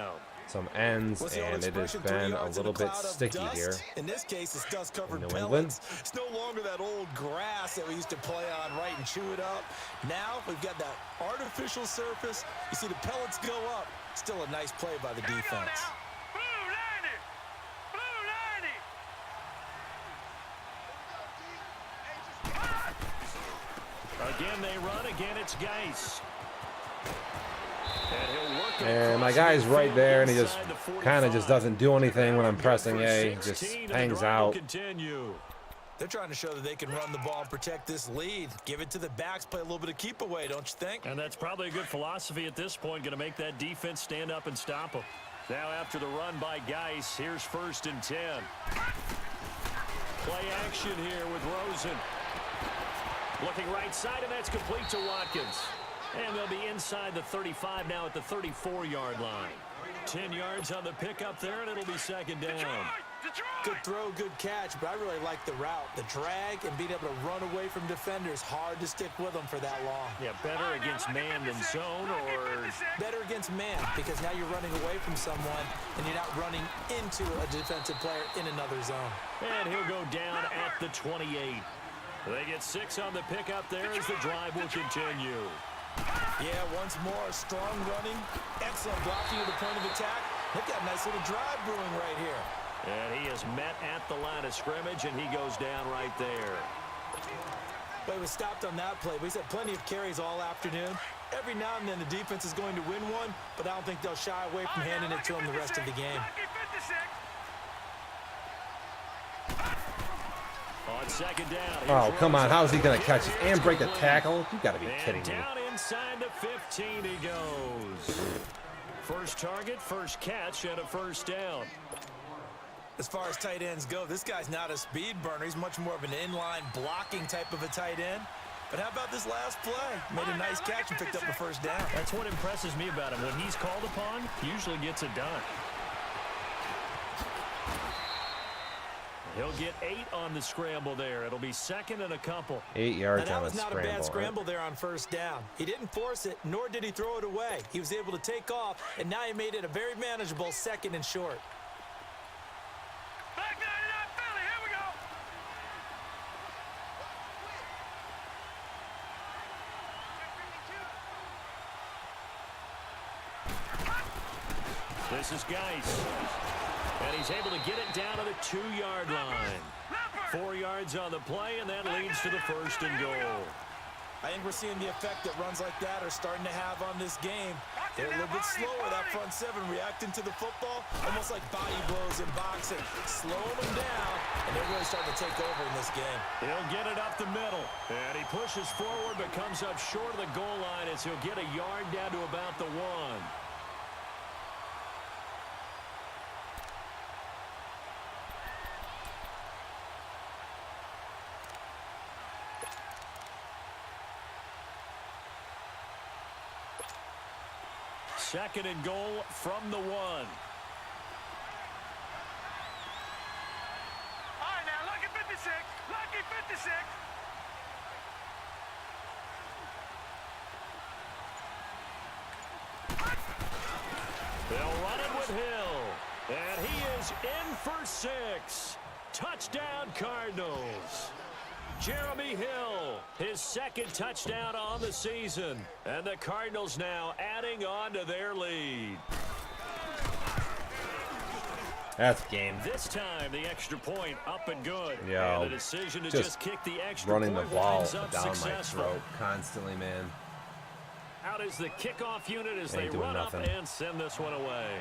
some ends, and it has been a little bit sticky here. In this case, it's dust-covered New pellets. It's no longer that old grass that we used to play on, right, and chew it up. Now we've got that artificial surface. You see the pellets go up. Still a nice play by the defense. Again, they run. Again, it's Geis. And my guy's right there, and he just kind of just doesn't do anything when I'm pressing A. He just hangs out. They're trying to show that they can run the ball and protect this lead. Give it to the backs, play a little bit of keep away, don't you think? And that's probably a good philosophy at this point. Going to make that defense stand up and stop them. Now after the run by Geis, here's 1st and 10. Play action here with Rosen. Looking right side, and that's complete to Watkins. And they'll be inside the 35 now at the 34-yard line. 10 yards on the pickup there, and it'll be 2nd down. Good throw, good catch, but I really like the route. The drag and being able to run away from defenders, hard to stick with them for that long. Yeah, better against man than zone, or better against man, because now you're running away from someone and you're not running into a defensive player in another zone. And he'll go down at the 28. They get 6 on the pickup there as the drive will continue. Yeah, once more, strong running, excellent blocking at the point of attack. They've got a nice little drive brewing right here. And he is met at the line of scrimmage, and he goes down right there. But he was stopped on that play, but he's had plenty of carries all afternoon. Every now and then the defense is going to win one, but I don't think they'll shy away from handing it to him the rest of the game. On 2nd down. Oh, come on. How is he going to catch it and break a tackle? You got to be kidding me. Down inside the 15 he goes. First target, first catch, and a 1st down. As far as tight ends go, this guy's not a speed burner. He's much more of an inline blocking type of a tight end. But how about this last play? Made a nice catch and picked up the 1st down. That's what impresses me about him. When he's called upon, he usually gets it done. He'll get 8 on the scramble there. It'll be 2nd and a couple. 8 yards on the scramble. That was not a bad scramble there on 1st down. He didn't force it, nor did he throw it away. He was able to take off, and now he made it a very manageable 2nd and short. Back 99 Philly, here we go. This is Geis. And he's able to get it down to the 2-yard line. 4 yards on the play, and that leads to the 1st and goal. I think we're seeing the effect that runs like that are starting to have on this game. They're a little bit slower, that front seven, reacting to the football, almost like body blows in boxing, slowing them down, and they're really starting to take over in this game. He'll get it up the middle, and he pushes forward but comes up short of the goal line as he'll get a yard down to about the 1. Second and goal from the 1. All right, now, lucky 56. Lucky 56. They'll run it with Hill, and he is in for 6. Touchdown, Cardinals. Jeremy Hill, his second touchdown on the season, and the Cardinals now adding on to their lead. That's game. This time, the extra point up and good. Yeah, and the decision to just kick the extra running point the ball winds up down successful. my throat constantly, man. Out is the kickoff unit as they Ain't doing run nothing. up and send this one away.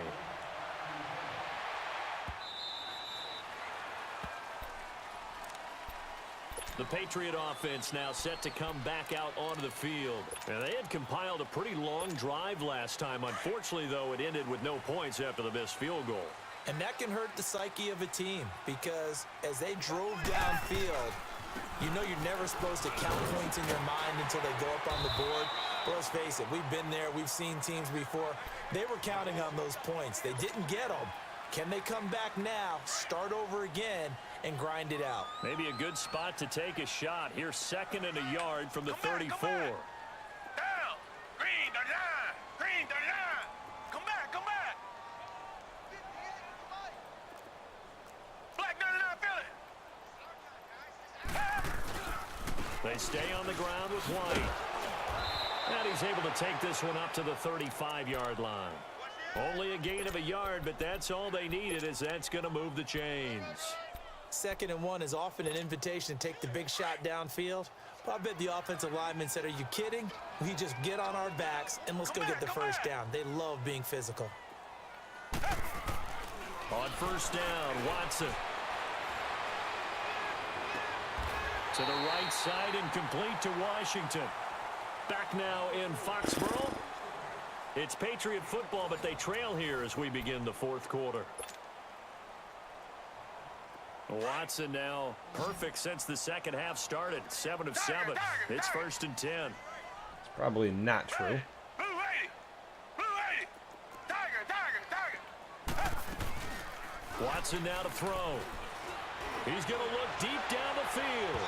The Patriot offense now set to come back out onto the field. And they had compiled a pretty long drive last time. Unfortunately, though, it ended with no points after the missed field goal. And that can hurt the psyche of a team because as they drove downfield, you know you're never supposed to count points in your mind until they go up on the board. But let's face it, we've been there. We've seen teams before. They were counting on those points. They didn't get them. Can they come back now, start over again, and grind it out? Maybe a good spot to take a shot. Here's second and a yard from the 34. Down. Green, the line. Green, the line. Come back, come back. Black 99 Philly. They stay on the ground with White. And he's able to take this one up to the 35-yard line. Only a gain of a yard, but that's all they needed, as that's going to move the chains. 2nd and 1 is often an invitation to take the big shot downfield. But I bet the offensive lineman said, are you kidding? We just get on our backs and let's go get the first down. They love being physical. On first down, Watson. To the right side and complete to Washington. Back now in Foxborough. It's Patriot football, but they trail here as we begin the 4th quarter. Watson now perfect since the second half started. 7 of 7. It's 1st and 10. It's probably not true. Blue 80. Blue 80. Tiger, tiger, tiger. Watson now to throw. He's going to look deep down the field.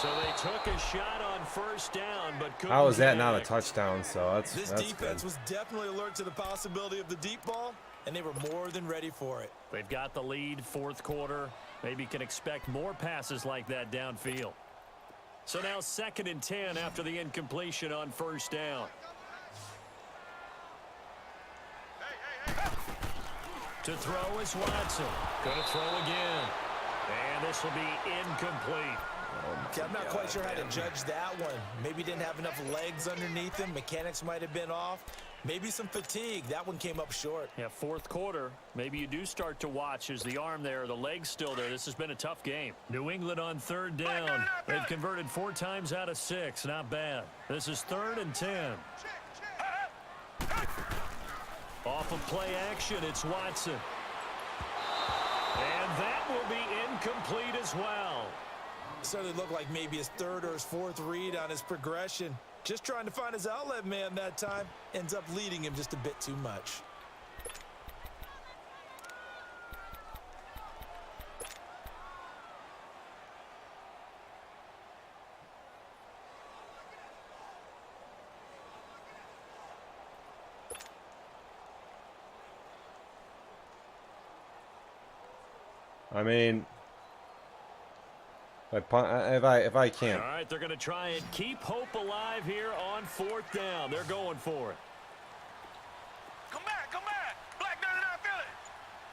So they took a shot on first down, but couldn't. How is that not a connect. touchdown? So that's This that's defense good. was definitely alert to the possibility of the deep ball, and they were more than ready for it. They've got the lead, 4th quarter. Maybe can expect more passes like that downfield. So now 2nd and 10 after the incompletion on first down. To throw is Watson. Going to throw again. And this will be incomplete. Okay, I'm not quite sure how to judge that one. Maybe didn't have enough legs underneath him. Mechanics might have been off. Maybe some fatigue. That one came up short. Yeah, 4th quarter. Maybe you do start to watch as the arm there, the leg's still there. This has been a tough game. New England on 3rd down. They've converted 4 times out of 6. Not bad. This is 3rd and 10. Off of play action, it's Watson. And that will be incomplete as well. Certainly looked like maybe his 3rd or his 4th read on his progression. Just trying to find his outlet man that time. Ends up leading him just a bit too much. I mean, if I can't. All right, they're going to try and keep hope alive here on 4th down. They're going for it. Come back, come back. Black 99 Philly.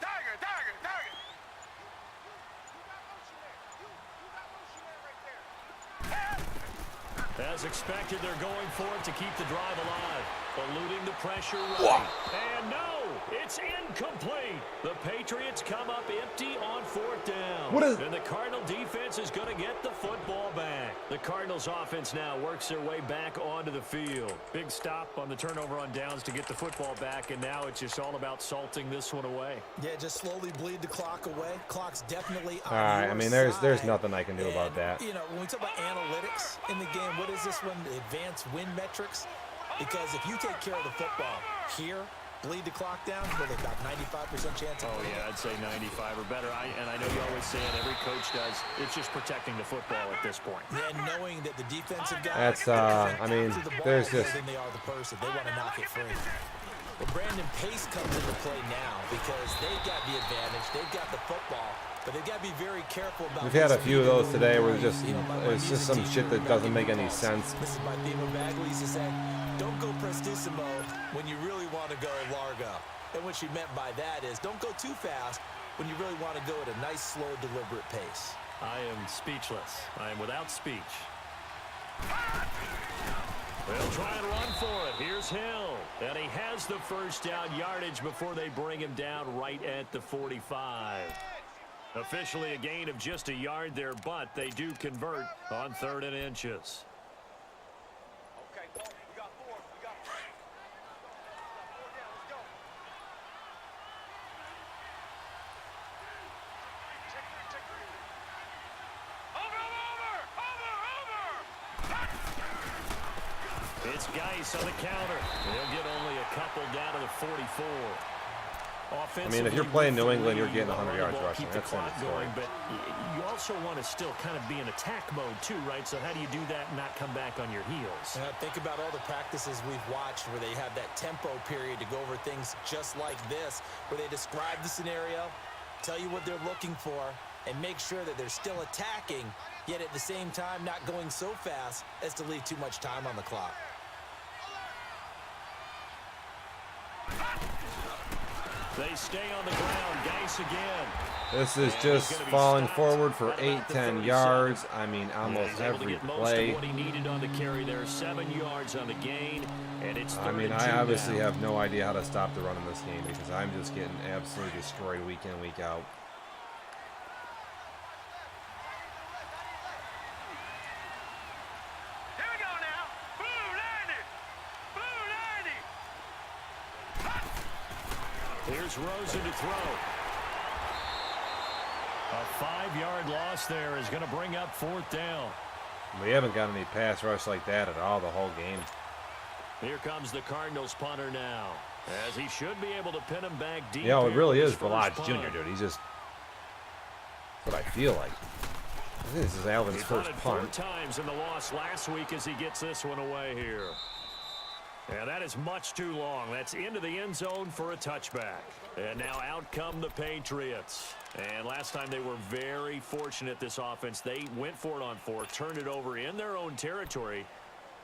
Tiger, tiger, tiger. As expected, they're going for it to keep the drive alive. Eluding the pressure right. And no, it's incomplete. The Patriots come up empty on 4th down. And the Cardinal defense is going to get the football back. The Cardinals offense now works their way back onto the field. Big stop on the turnover on downs to get the football back, and now it's just all about salting this one away. Yeah, just slowly bleed the clock away. Clock's definitely on All right, I mean, there's nothing I can do about that. You know, when we talk about analytics in the game, what is this one? Advanced win metrics? Because if you take care of the football here, bleed the clock down, well, they've got 95% chance. Oh, yeah, I'd say 95 or better. And I know you always say it, every coach does. It's just protecting the football at this point. Yeah, knowing that the defensive guys, That's, I mean, there's just... than they are the person. They want to knock it free. Well, Brandon Pace comes into play now because they've got the advantage. They've got the football. But they've got to be very careful about. We've had a few of those today where it's just some shit that doesn't make any sense. This is my theme of Bagley used to say, don't go prestissimo when you really want to go largo. And what she meant by that is don't go too fast when you really want to go at a nice, slow, deliberate pace. I am speechless. I am without speech. They'll try and run for it. Here's Hill. And he has the first down yardage before they bring him down right at the 45. Officially a gain of just a yard there, but they do convert on 3rd and inches. Okay, we got 4. We got 4 down. Let's go. Check 3. Over. It's Geis on the counter. They'll get only a couple down to the 44. I mean, if you're playing New England, you're getting 100 yards rushing. That's the story. But you also want to still kind of be in attack mode too, right? So how do you do that and not come back on your heels? Think about all the practices we've watched where they have that tempo period to go over things just like this, where they describe the scenario, tell you what they're looking for, and make sure that they're still attacking, yet at the same time not going so fast as to leave too much time on the clock. They stay on the ground. Geis again. This is just falling forward for 8-10 yards. I mean, almost every play. What he needed on the carry there, 7 yards on the gain, and it's I mean, I obviously have no idea how to stop the run in this game because I'm just getting absolutely destroyed week in, week out. Here we go now. Blue 90. Blue 90. Here's Rosen to throw. A 5-yard loss there is going to bring up 4th down. We haven't got any pass rush like that at all the whole game. Here comes the Cardinals punter now, as he should be able to pin him back deep. You know, it really is Velage Velage Jr., dude. He's just... That's what I feel like. This is Alvin's first punt. 4 times in the loss last week as he gets this one away here. And that is much too long. That's into the end zone for a touchback. And now out come the Patriots. And last time they were very fortunate, this offense. They went for it on 4, turned it over in their own territory,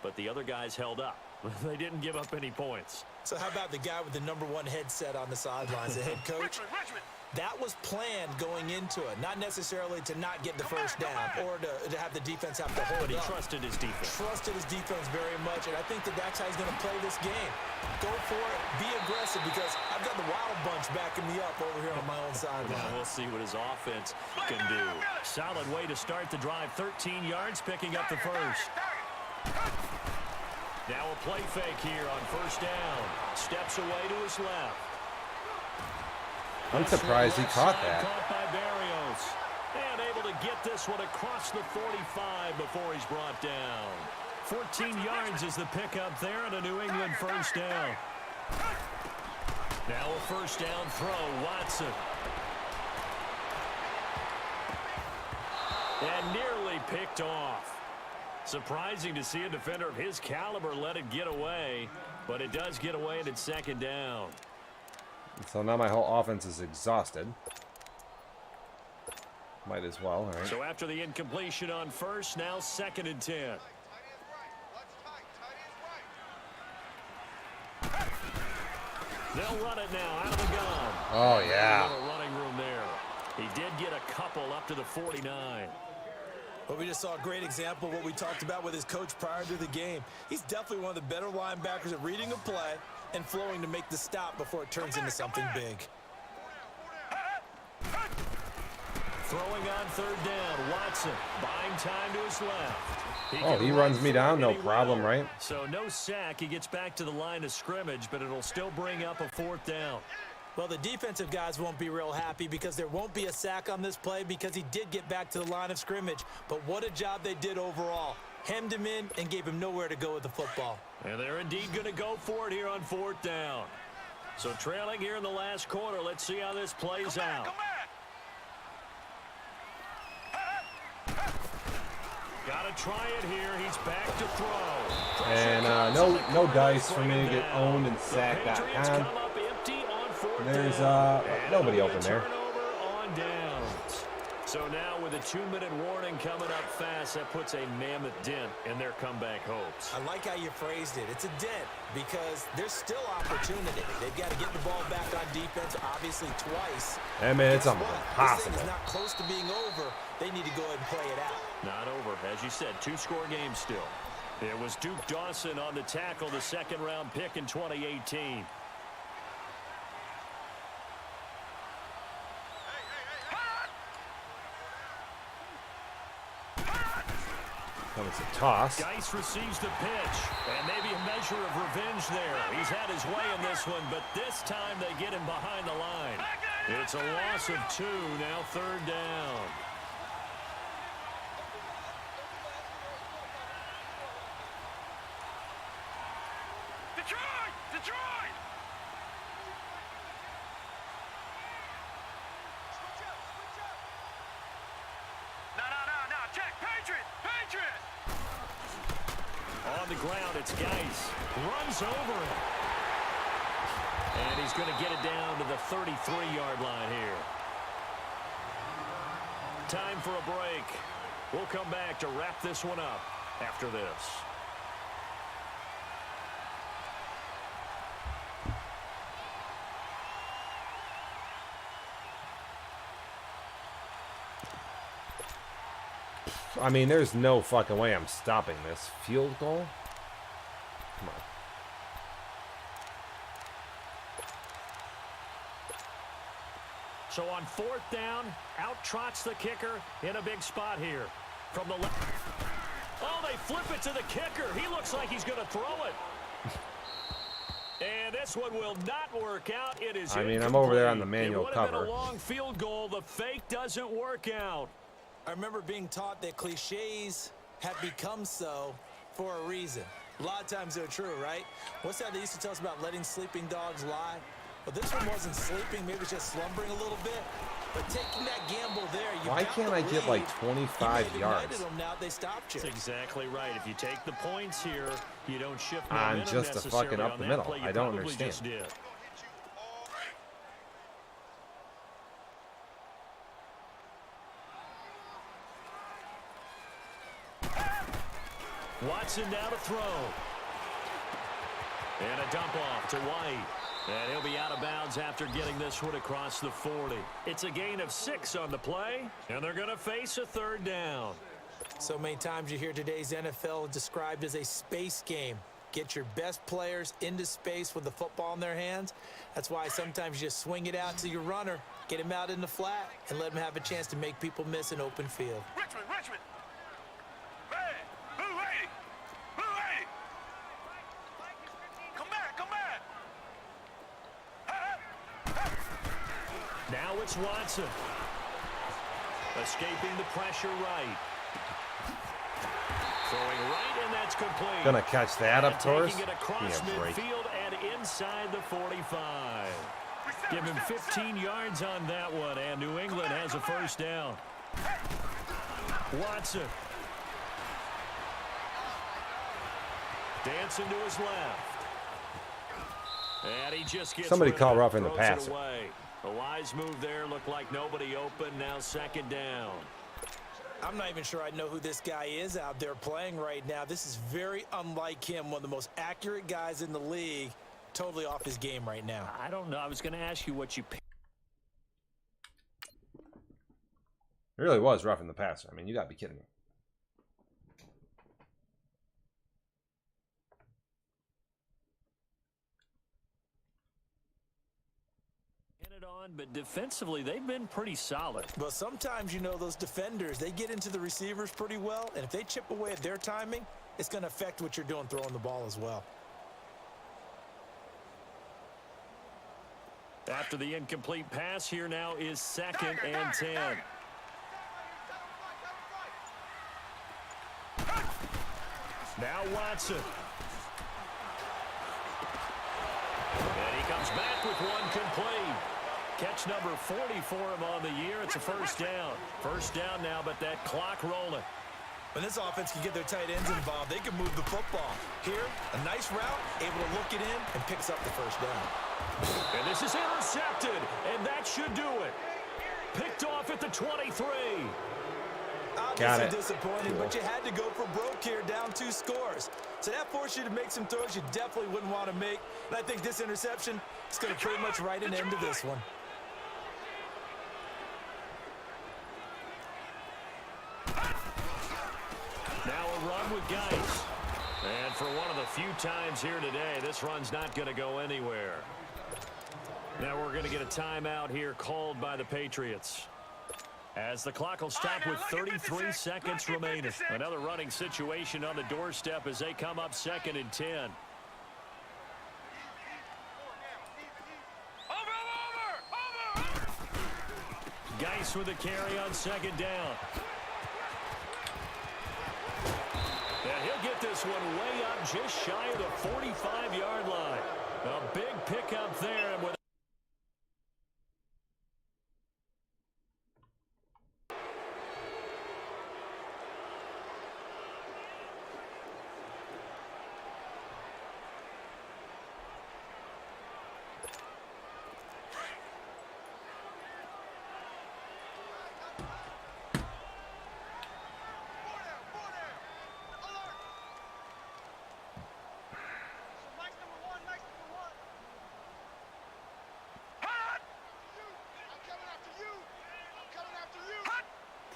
but the other guys held up. They didn't give up any points. So how about the guy with the #1 headset on the sidelines, the head coach? Richmond. That was planned going into it, not necessarily to not get the first down or to have the defense have to hold But he up. trusted his defense. Trusted his defense very much, and I think that's how he's going to play this game. Go for it, be aggressive, because I've got the Wild Bunch backing me up over here on my own sideline. Now we'll see what his offense can do. Solid way to start the drive. 13 yards, picking up the first. Now a play fake here on first down. Steps away to his left. I'm surprised he caught that. Caught by Barrios. And able to get this one across the 45 before he's brought down. 14 yards is the pickup there and a New England first down. Now a first down throw, Watson. And nearly picked off. Surprising to see a defender of his caliber let it get away, but it does get away and it's 2nd down. So now my whole offense is exhausted. Might as well, all right. So after the incompletion on first, now 2nd and 10. They'll run it now out of the gun. Oh, A yeah. little running room there. He did get a couple up to the 49. Well, we just saw a great example of what we talked about with his coach prior to the game. He's definitely one of the better linebackers at reading a play and flowing to make the stop before it turns into something big. Throwing on third down, Watson buying time to his left. He runs me down, no problem, right? So no sack. He gets back to the line of scrimmage, but it'll still bring up a fourth down. Well, the defensive guys won't be real happy because there won't be a sack on this play because he did get back to the line of scrimmage. But what a job they did overall. Hemmed him in and gave him nowhere to go with the football. And they're indeed going to go for it here on fourth down. So trailing here in the last quarter, let's see how this plays out. Got to try it here. He's back to throw. And no dice for me to get owned and sacked that time. There's nobody open there. So now with a 2-minute warning coming up fast, that puts a mammoth dent in their comeback hopes. I like how you phrased it. It's a dent because there's still opportunity. They've got to get the ball back on defense, obviously twice. I mean, it's almost impossible. impossible. This thing is not close to being over. They need to go ahead and play it out. Not over. As you said, 2-score game still. It was Duke Dawson on the tackle, the second-round pick in 2018. It's a toss. Geis receives the pitch, and maybe a measure of revenge there. He's had his way in this one, but this time they get him behind the line. It's a loss of 2, now third down. Detroit! Detroit! No. Check. Patriot! Patriot! On the ground, it's Geis. Runs over him. And he's going to get it down to the 33-yard line here. Time for a break. We'll come back to wrap this one up after this. I mean, there's no fucking way I'm stopping this. Field goal? Come on. So on fourth down, out trots the kicker in a big spot here. From the left. Oh, they flip it to the kicker. He looks like he's going to throw it. And this one will not work out. It is I mean, I'm over there on the incomplete. manual It would have cover. been a long field goal. The fake doesn't work out. I remember being taught that cliches have become so for a reason. A lot of times they're true, right? What's that they used to tell us about letting sleeping dogs lie? Well, this one wasn't sleeping. Maybe it was just slumbering a little bit. But taking that gamble there, you Why can't I get like 25 yards? Them now, they stopped you. That's exactly right. If you take the points here, you don't shift I'm momentum just a necessarily fucking up on the that middle. play. You I don't probably understand. just did. Watson now to throw. And a dump off to White. And he'll be out of bounds after getting this one across the 40. It's a gain of 6 on the play, and they're going to face a third down. So many times you hear today's NFL described as a space game. Get your best players into space with the football in their hands. That's why sometimes you just swing it out to your runner, get him out in the flat, and let him have a chance to make people miss an open field. Richmond! Hey! Blue lady! Blue lady! Come back! Now it's Watson. Escaping the pressure right. Throwing right, and that's complete. Gonna catch that up, Torres? Taking it across Give me a break. midfield and inside the 45. Give him 15 yards on that one, and New England has a first down. Watson. Dancing to his left. And he just gets Somebody rid call of it, roughing the throws it passer. away. A wise move there. Looked like nobody open. Now second down. I'm not even sure I know who this guy is out there playing right now. This is very unlike him, one of the most accurate guys in the league. Totally off his game right now. I don't know. I was going to ask you what you picked. It really was roughing the passer. I mean, you gotta be kidding me. it on, but defensively, they've been pretty solid. But sometimes, you know, those defenders, they get into the receivers pretty well, and if they chip away at their timing, it's going to affect what you're doing throwing the ball as well. After the incomplete pass, here now is 2nd and 10. Now Watson. And he comes back with one complete. Catch number 40 for him on the year. It's a first down. First down now, but that clock rolling. When this offense can get their tight ends involved, they can move the football. Here, a nice route, able to look it in, and picks up the first down. And this is intercepted, and that should do it. Picked off at the 23. Obviously disappointing, but you had to go for broke here, down 2 scores. So that forced you to make some throws you definitely wouldn't want to make. And I think this interception is going to pretty much write an end to this one. Now a run with Geis. And for one of the few times here today, this run's not going to go anywhere. Now we're going to get a timeout here called by the Patriots. As the clock will stop with 33 seconds remaining. Another running situation on the doorstep as they come up 2nd and 10. Over! Geis with a carry on 2nd down. And he'll get this one way up just shy of the 45-yard line. A big pickup there. And with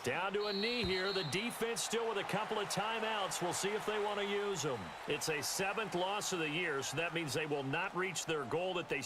down to a knee here. The defense still with a couple of timeouts. We'll see if they want to use them. It's a 7th loss of the year, so that means they will not reach their goal that they